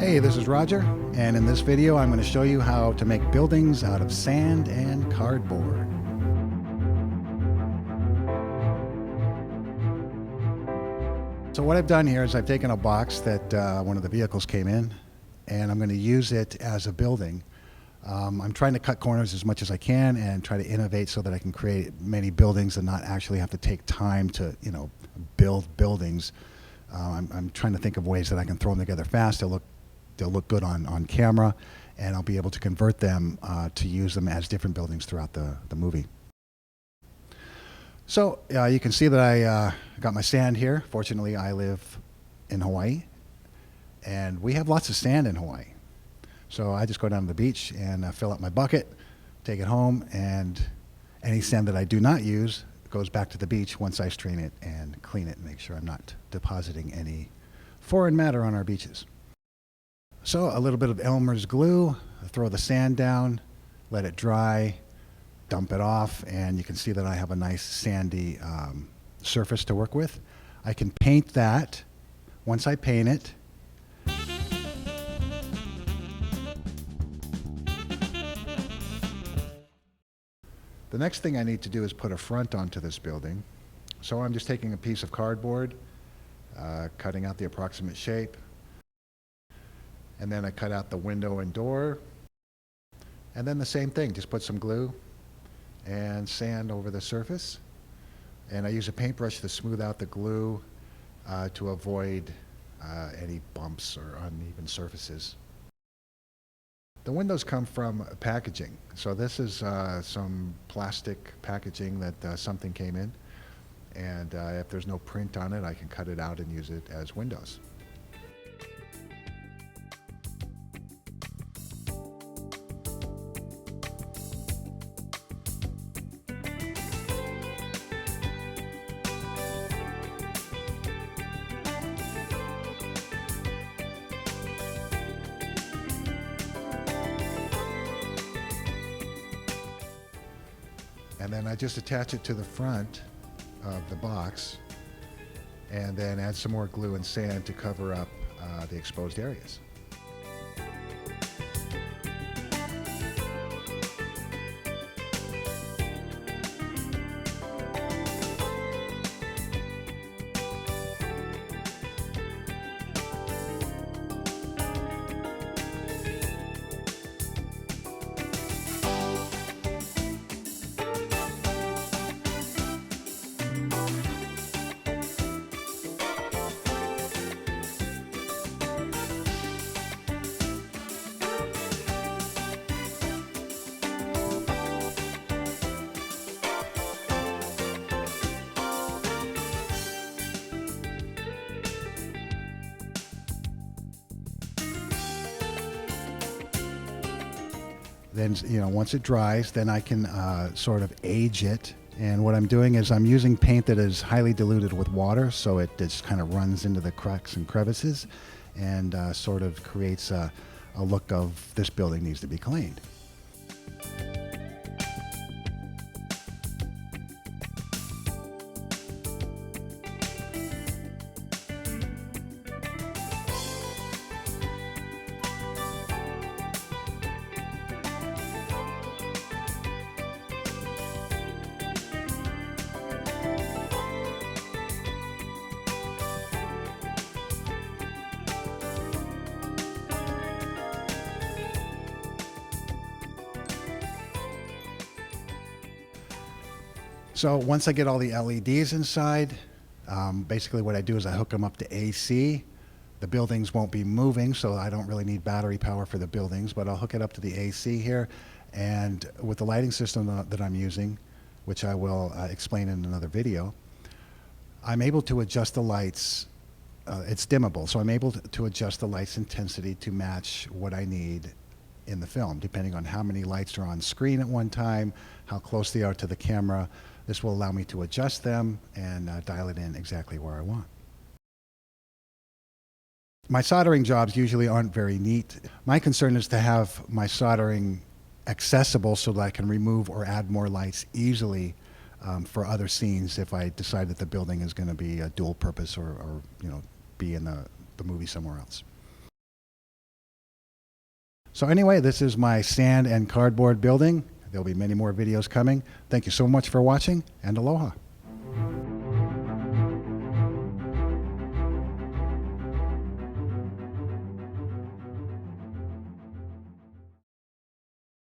Hey, this is Roger, and in this video I'm going to show you how to make buildings out of sand and cardboard. So what I've done here is I've taken a box that one of the vehicles came in, and I'm going to use it as a building. I'm trying to cut corners as much as I can and try to innovate so that I can create many buildings and not actually have to take time to, build buildings. I'm trying to think of ways that I can throw them together fast. They'll look good on camera, and I'll be able to convert them to use them as different buildings throughout the movie. So you can see that I got my sand here. Fortunately, I live in Hawaii, and we have lots of sand in Hawaii. So I just go down to the beach and fill up my bucket, take it home, and any sand that I do not use goes back to the beach once I strain it and clean it and make sure I'm not depositing any foreign matter on our beaches. So a little bit of Elmer's glue, throw the sand down, let it dry, dump it off, and you can see that I have a nice sandy surface to work with. I can paint that. Once I paint it, the next thing I need to do is put a front onto this building. So I'm just taking a piece of cardboard, cutting out the approximate shape, and then I cut out the window and door, and then the same thing, just put some glue and sand over the surface, and I use a paintbrush to smooth out the glue to avoid any bumps or uneven surfaces. The windows come from packaging, so this is some plastic packaging that something came in, and if there's no print on it, I can cut it out and use it as windows. And then I just attach it to the front of the box and then add some more glue and sand to cover up the exposed areas. Then, once it dries, then I can sort of age it. And what I'm doing is I'm using paint that is highly diluted with water, so it just kind of runs into the cracks and crevices and sort of creates a look of this building needs to be cleaned. So once I get all the LEDs inside, basically what I do is I hook them up to AC. The buildings won't be moving, so I don't really need battery power for the buildings, but I'll hook it up to the AC here. And with the lighting system that I'm using, which I will explain in another video, I'm able to adjust the lights. It's dimmable, so I'm able to adjust the light's intensity to match what I need in the film, depending on how many lights are on screen at one time, how close they are to the camera. This will allow me to adjust them and dial it in exactly where I want. My soldering jobs usually aren't very neat. My concern is to have my soldering accessible so that I can remove or add more lights easily for other scenes if I decide that the building is going to be a dual purpose or be in the movie somewhere else. So anyway, this is my sand and cardboard building. There'll be many more videos coming. Thank you so much for watching, and aloha.